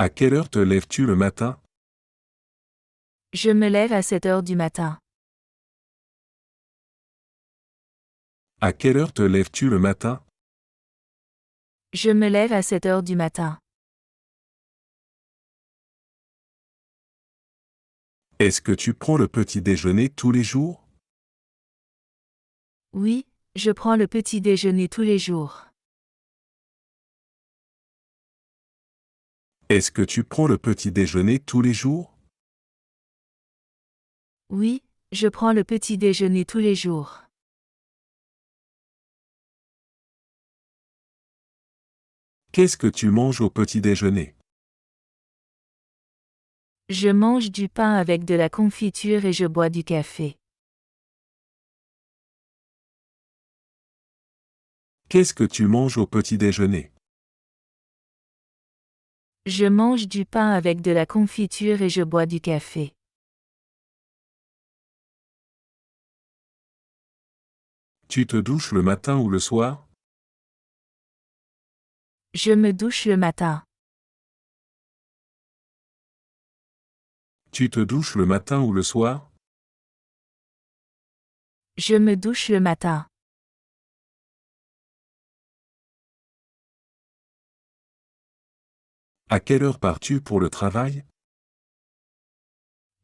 À quelle heure te lèves-tu le matin? Je me lève à 7 heures du matin. À quelle heure te lèves-tu le matin? Je me lève à 7 heures du matin. Est-ce que tu prends le petit déjeuner tous les jours? Oui, je prends le petit déjeuner tous les jours. Est-ce que tu prends le petit déjeuner tous les jours? Oui, je prends le petit déjeuner tous les jours. Qu'est-ce que tu manges au petit déjeuner? Je mange du pain avec de la confiture et je bois du café. Qu'est-ce que tu manges au petit déjeuner? Je mange du pain avec de la confiture et je bois du café. Tu te douches le matin ou le soir? Je me douche le matin. Tu te douches le matin ou le soir? Je me douche le matin. À quelle heure pars-tu pour le travail?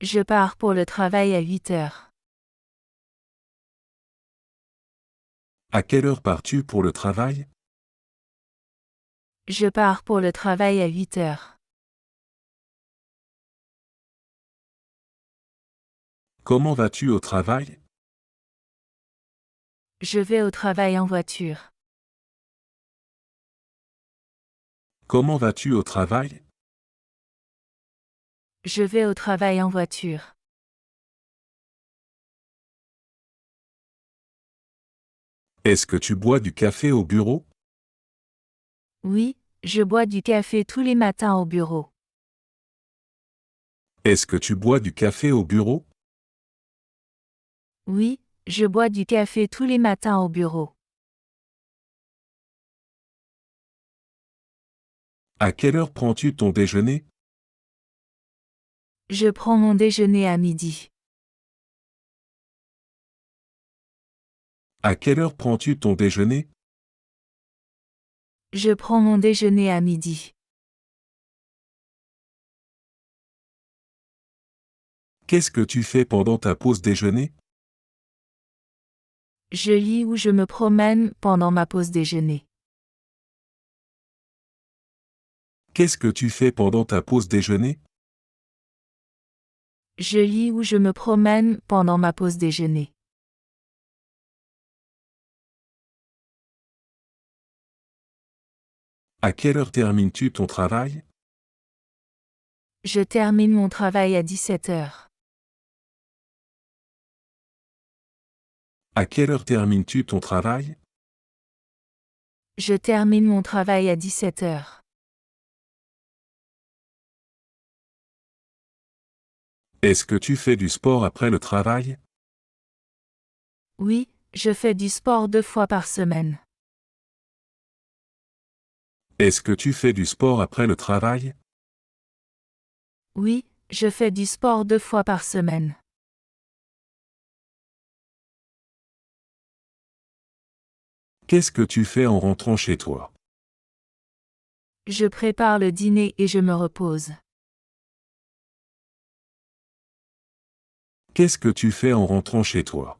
Je pars pour le travail à 8 heures. À quelle heure pars-tu pour le travail? Je pars pour le travail à 8 heures. Comment vas-tu au travail? Je vais au travail en voiture. Comment vas-tu au travail? Je vais au travail en voiture. Est-ce que tu bois du café au bureau? Oui, je bois du café tous les matins au bureau. Est-ce que tu bois du café au bureau? Oui, je bois du café tous les matins au bureau. À quelle heure prends-tu ton déjeuner? Je prends mon déjeuner à midi. À quelle heure prends-tu ton déjeuner? Je prends mon déjeuner à midi. Qu'est-ce que tu fais pendant ta pause déjeuner? Je lis ou je me promène pendant ma pause déjeuner. Qu'est-ce que tu fais pendant ta pause déjeuner? Je lis ou je me promène pendant ma pause déjeuner. À quelle heure termines-tu ton travail? Je termine mon travail à 17 heures. À quelle heure termines-tu ton travail? Je termine mon travail à 17 heures. Est-ce que tu fais du sport après le travail? Oui, je fais du sport 2 fois par semaine. Est-ce que tu fais du sport après le travail? Oui, je fais du sport 2 fois par semaine. Qu'est-ce que tu fais en rentrant chez toi? Je prépare le dîner et je me repose. Qu'est-ce que tu fais en rentrant chez toi?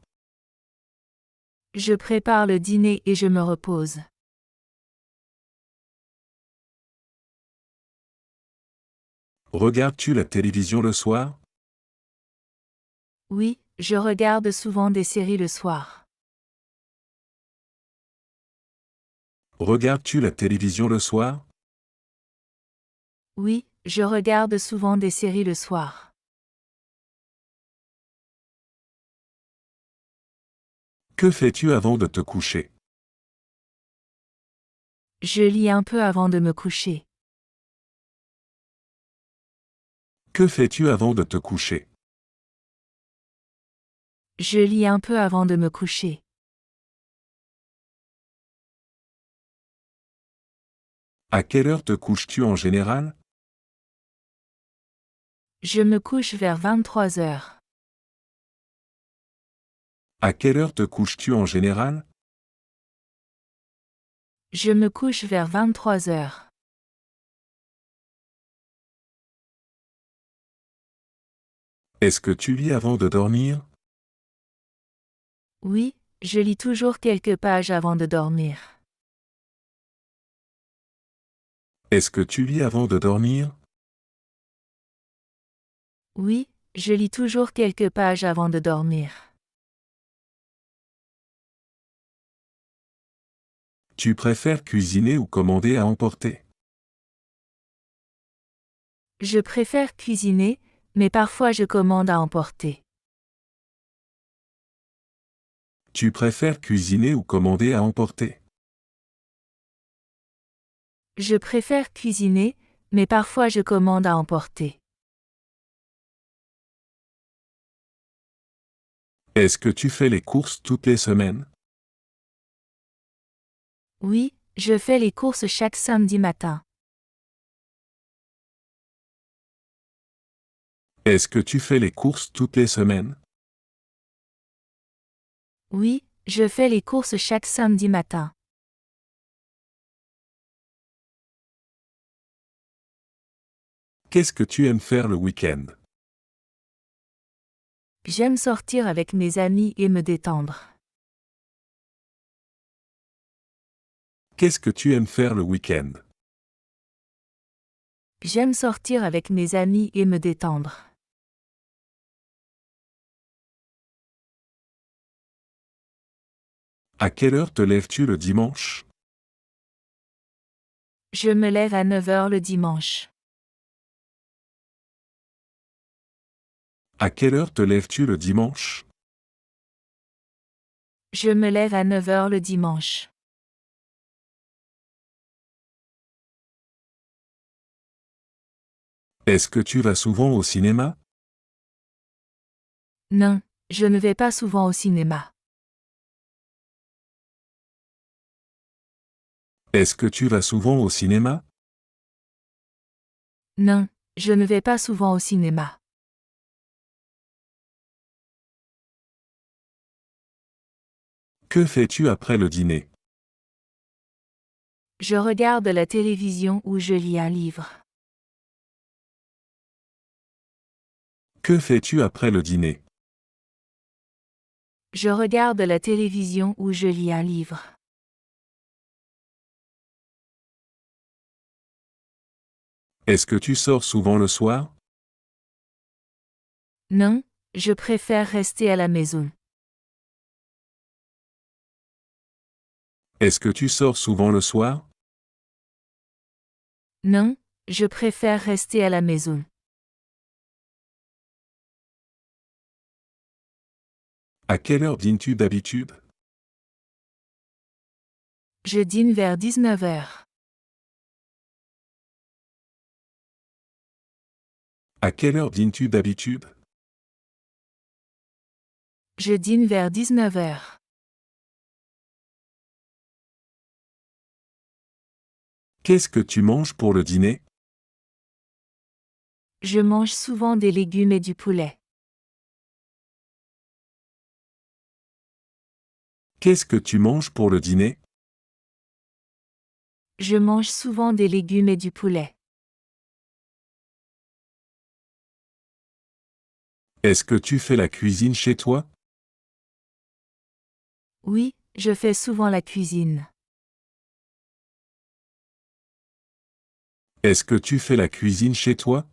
Je prépare le dîner et je me repose. Regardes-tu la télévision le soir? Oui, je regarde souvent des séries le soir. Regardes-tu la télévision le soir? Oui, je regarde souvent des séries le soir. Que fais-tu avant de te coucher? Je lis un peu avant de me coucher. Que fais-tu avant de te coucher? Je lis un peu avant de me coucher. À quelle heure te couches-tu en général? Je me couche vers 23 heures. À quelle heure te couches-tu en général? Je me couche vers 23 heures. Est-ce que tu lis avant de dormir? Oui, je lis toujours quelques pages avant de dormir. Est-ce que tu lis avant de dormir? Oui, je lis toujours quelques pages avant de dormir. Tu préfères cuisiner ou commander à emporter? Je préfère cuisiner, mais parfois je commande à emporter. Tu préfères cuisiner ou commander à emporter? Je préfère cuisiner, mais parfois je commande à emporter. Est-ce que tu fais les courses toutes les semaines? Oui, je fais les courses chaque samedi matin. Est-ce que tu fais les courses toutes les semaines? Oui, je fais les courses chaque samedi matin. Qu'est-ce que tu aimes faire le week-end? J'aime sortir avec mes amis et me détendre. Qu'est-ce que tu aimes faire le week-end? J'aime sortir avec mes amis et me détendre. À quelle heure te lèves-tu le dimanche? Je me lève à 9 heures le dimanche. À quelle heure te lèves-tu le dimanche? Je me lève à 9 heures le dimanche. Est-ce que tu vas souvent au cinéma? Non, je ne vais pas souvent au cinéma. Est-ce que tu vas souvent au cinéma? Non, je ne vais pas souvent au cinéma. Que fais-tu après le dîner? Je regarde la télévision ou je lis un livre. Que fais-tu après le dîner? Je regarde la télévision ou je lis un livre. Est-ce que tu sors souvent le soir? Non, je préfère rester à la maison. Est-ce que tu sors souvent le soir? Non, je préfère rester à la maison. À quelle heure dînes-tu d'habitude? Je dîne vers 19 heures. À quelle heure dînes-tu d'habitude? Je dîne vers 19 heures. Qu'est-ce que tu manges pour le dîner? Je mange souvent des légumes et du poulet. Qu'est-ce que tu manges pour le dîner? Je mange souvent des légumes et du poulet. Est-ce que tu fais la cuisine chez toi? Oui, je fais souvent la cuisine. Est-ce que tu fais la cuisine chez toi?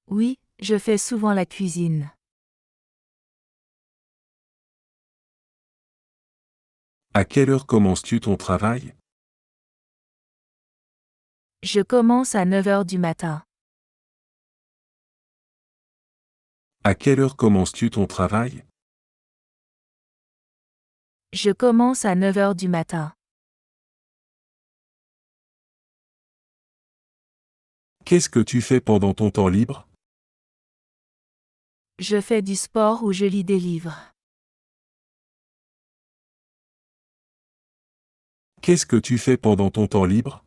Oui, je fais souvent la cuisine. À quelle heure commences-tu ton travail? Je commence à 9 heures du matin. À quelle heure commences-tu ton travail? Je commence à 9 heures du matin. Qu'est-ce que tu fais pendant ton temps libre? Je fais du sport ou je lis des livres. Qu'est-ce que tu fais pendant ton temps libre?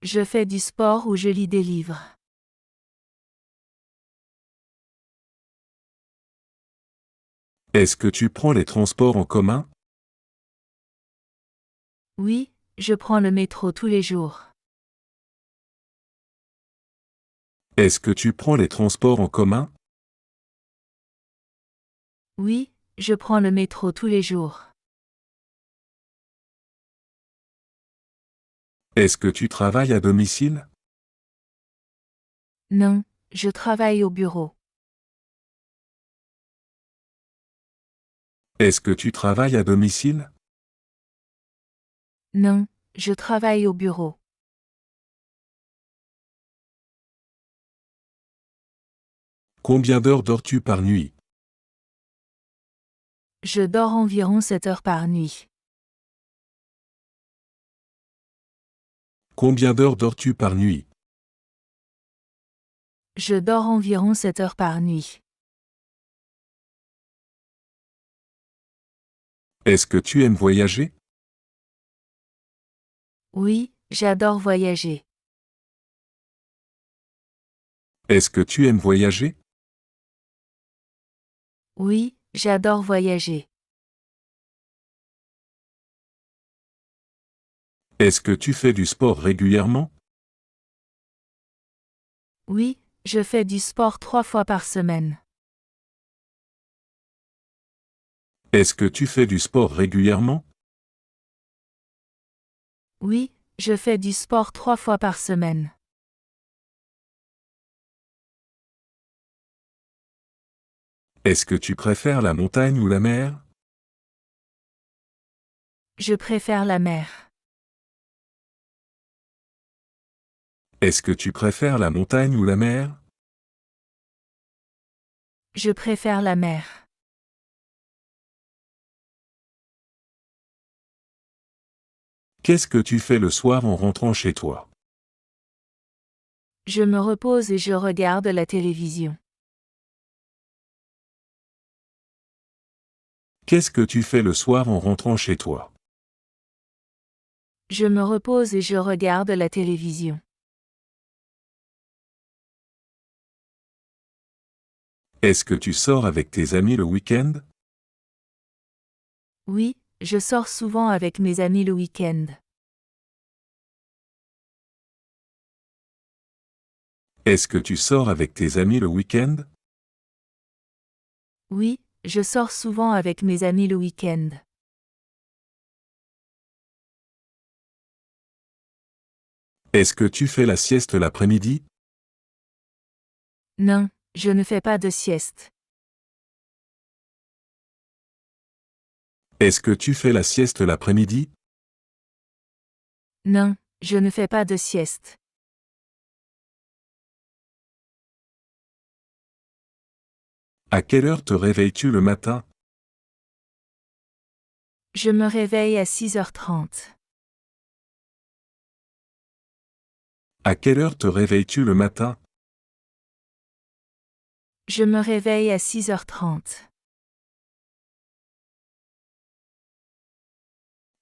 Je fais du sport ou je lis des livres. Est-ce que tu prends les transports en commun? Oui, je prends le métro tous les jours. Est-ce que tu prends les transports en commun? Oui, je prends le métro tous les jours. Est-ce que tu travailles à domicile? Non, je travaille au bureau. Est-ce que tu travailles à domicile? Non, je travaille au bureau. Combien d'heures dors-tu par nuit? Je dors environ 7 heures par nuit. Combien d'heures dors-tu par nuit? Je dors environ 7 heures par nuit. Est-ce que tu aimes voyager? Oui, j'adore voyager. Est-ce que tu aimes voyager? Oui, j'adore voyager. Est-ce que tu fais du sport régulièrement? Oui, je fais du sport 3 fois par semaine. Est-ce que tu fais du sport régulièrement? Oui, je fais du sport 3 fois par semaine. Est-ce que tu préfères la montagne ou la mer? Je préfère la mer. Est-ce que tu préfères la montagne ou la mer? Je préfère la mer. Qu'est-ce que tu fais le soir en rentrant chez toi? Je me repose et je regarde la télévision. Qu'est-ce que tu fais le soir en rentrant chez toi? Je me repose et je regarde la télévision. Est-ce que tu sors avec tes amis le week-end? Oui, je sors souvent avec mes amis le week-end. Est-ce que tu sors avec tes amis le week-end? Oui, je sors souvent avec mes amis le week-end. Est-ce que tu fais la sieste l'après-midi? Non, je ne fais pas de sieste. Est-ce que tu fais la sieste l'après-midi? Non, je ne fais pas de sieste. À quelle heure te réveilles-tu le matin? Je me réveille à 6h30. À quelle heure te réveilles-tu le matin? Je me réveille à 6h30.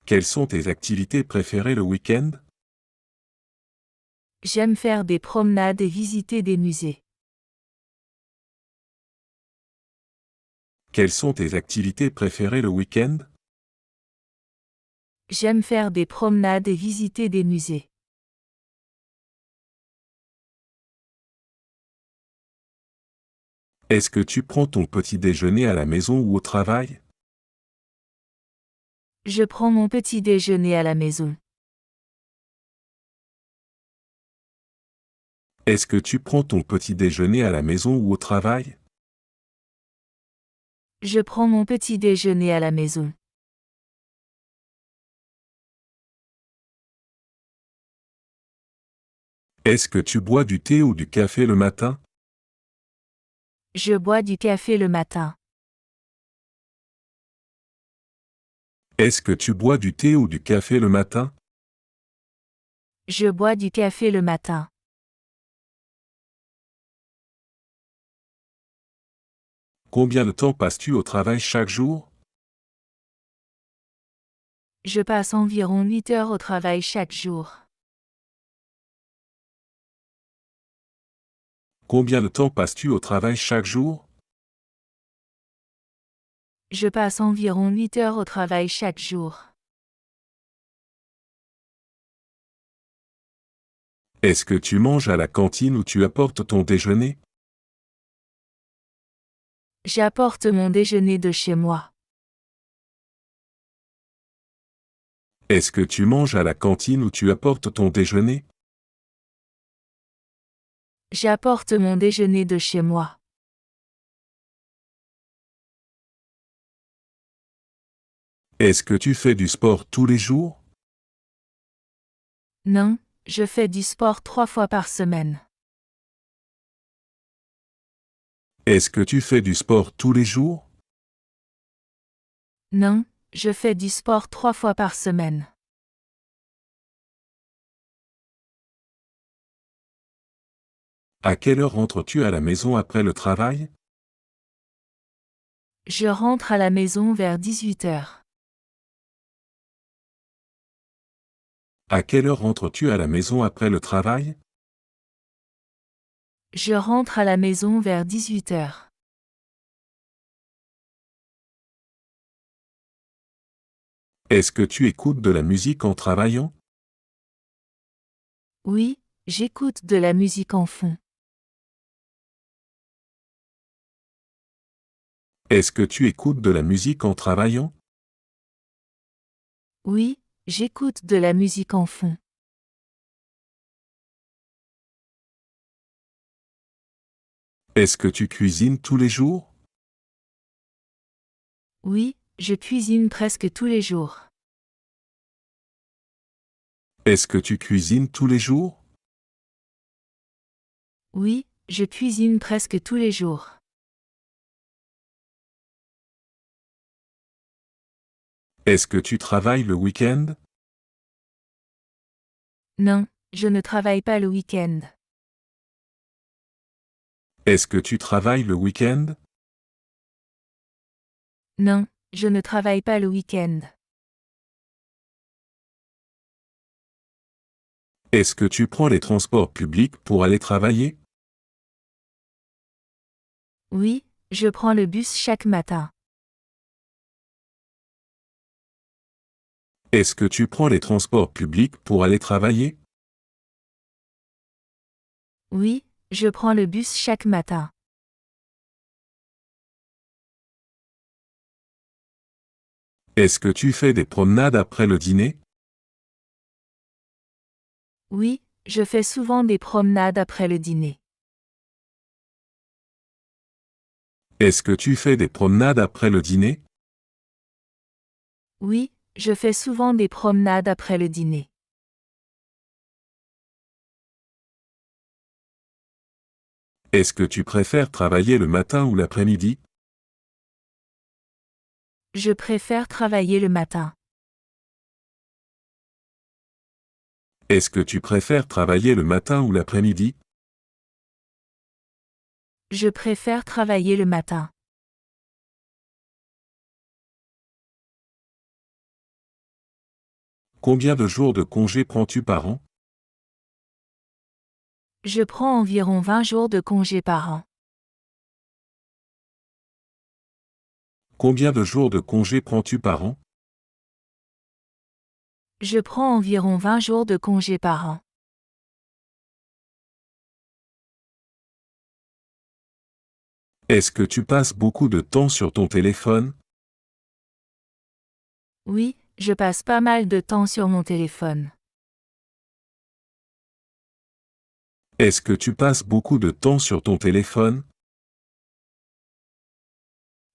Quelles sont tes activités préférées le week-end? J'aime faire des promenades et visiter des musées. Quelles sont tes activités préférées le week-end? J'aime faire des promenades et visiter des musées. Est-ce que tu prends ton petit déjeuner à la maison ou au travail? Je prends mon petit déjeuner à la maison. Est-ce que tu prends ton petit déjeuner à la maison ou au travail? Je prends mon petit déjeuner à la maison. Est-ce que tu bois du thé ou du café le matin? Je bois du café le matin. Est-ce que tu bois du thé ou du café le matin? Je bois du café le matin. Combien de temps passes-tu au travail chaque jour? Je passe environ 8 heures au travail chaque jour. Combien de temps passes-tu au travail chaque jour? Je passe environ 8 heures au travail chaque jour. Est-ce que tu manges à la cantine ou tu apportes ton déjeuner? J'apporte mon déjeuner de chez moi. Est-ce que tu manges à la cantine ou tu apportes ton déjeuner? J'apporte mon déjeuner de chez moi. Est-ce que tu fais du sport tous les jours? Non, je fais du sport 3 fois par semaine. Est-ce que tu fais du sport tous les jours? Non, je fais du sport 3 fois par semaine. À quelle heure rentres-tu à la maison après le travail? Je rentre à la maison vers 18 heures. À quelle heure rentres-tu à la maison après le travail? Je rentre à la maison vers 18 heures. Est-ce que tu écoutes de la musique en travaillant? Oui, j'écoute de la musique en fond. Est-ce que tu écoutes de la musique en travaillant? Oui, j'écoute de la musique en fond. Est-ce que tu cuisines tous les jours? Oui, je cuisine presque tous les jours. Est-ce que tu cuisines tous les jours? Oui, je cuisine presque tous les jours. Est-ce que tu travailles le week-end? Non, je ne travaille pas le week-end. Est-ce que tu travailles le week-end? Non, je ne travaille pas le week-end. Est-ce que tu prends les transports publics pour aller travailler? Oui, je prends le bus chaque matin. Est-ce que tu prends les transports publics pour aller travailler? Oui, je prends le bus chaque matin. Est-ce que tu fais des promenades après le dîner? Oui, je fais souvent des promenades après le dîner. Est-ce que tu fais des promenades après le dîner? Oui, je fais souvent des promenades après le dîner. Est-ce que tu préfères travailler le matin ou l'après-midi? Je préfère travailler le matin. Est-ce que tu préfères travailler le matin ou l'après-midi? Je préfère travailler le matin. Combien de jours de congé prends-tu par an? Je prends environ 20 jours de congé par an. Combien de jours de congé prends-tu par an? Je prends environ 20 jours de congé par an. Est-ce que tu passes beaucoup de temps sur ton téléphone? Oui, je passe pas mal de temps sur mon téléphone. Est-ce que tu passes beaucoup de temps sur ton téléphone?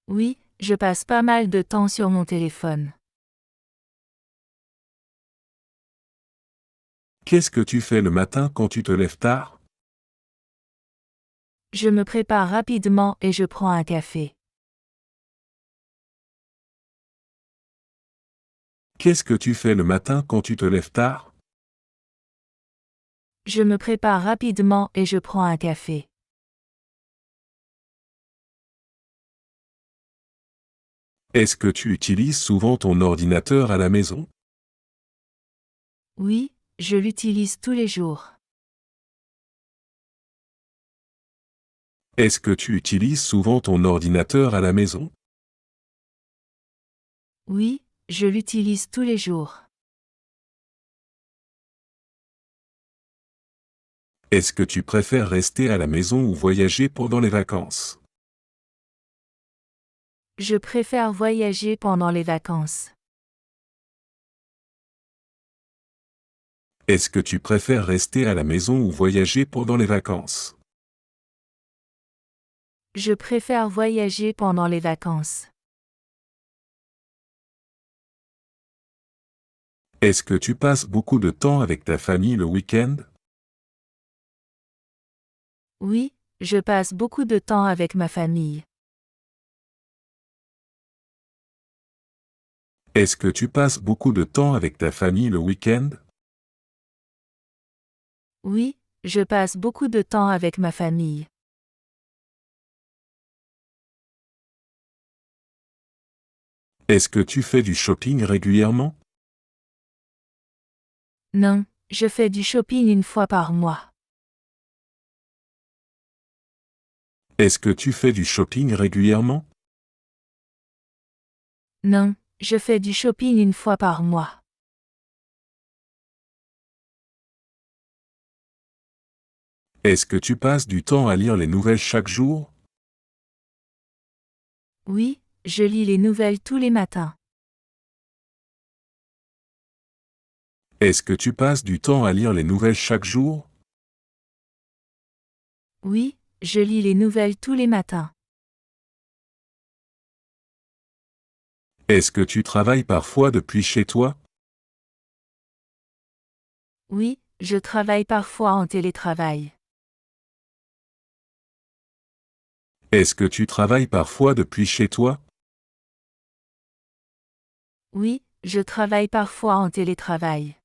Oui, je passe pas mal de temps sur mon téléphone. Qu'est-ce que tu fais le matin quand tu te lèves tard? Je me prépare rapidement et je prends un café. Qu'est-ce que tu fais le matin quand tu te lèves tard? Je me prépare rapidement et je prends un café. Est-ce que tu utilises souvent ton ordinateur à la maison? Oui, je l'utilise tous les jours. Est-ce que tu utilises souvent ton ordinateur à la maison? Oui, je l'utilise tous les jours. Est-ce que tu préfères rester à la maison ou voyager pendant les vacances? Je préfère voyager pendant les vacances. Est-ce que tu préfères rester à la maison ou voyager pendant les vacances? Je préfère voyager pendant les vacances. Est-ce que tu passes beaucoup de temps avec ta famille le week-end? Oui, je passe beaucoup de temps avec ma famille. Est-ce que tu passes beaucoup de temps avec ta famille le week-end? Oui, je passe beaucoup de temps avec ma famille. Est-ce que tu fais du shopping régulièrement? Non, je fais du shopping une fois par mois. Est-ce que tu fais du shopping régulièrement? Non, je fais du shopping une fois par mois. Est-ce que tu passes du temps à lire les nouvelles chaque jour? Oui, je lis les nouvelles tous les matins. Est-ce que tu passes du temps à lire les nouvelles chaque jour? Oui, je lis les nouvelles tous les matins. Est-ce que tu travailles parfois depuis chez toi? Oui, je travaille parfois en télétravail. Est-ce que tu travailles parfois depuis chez toi? Oui, je travaille parfois en télétravail.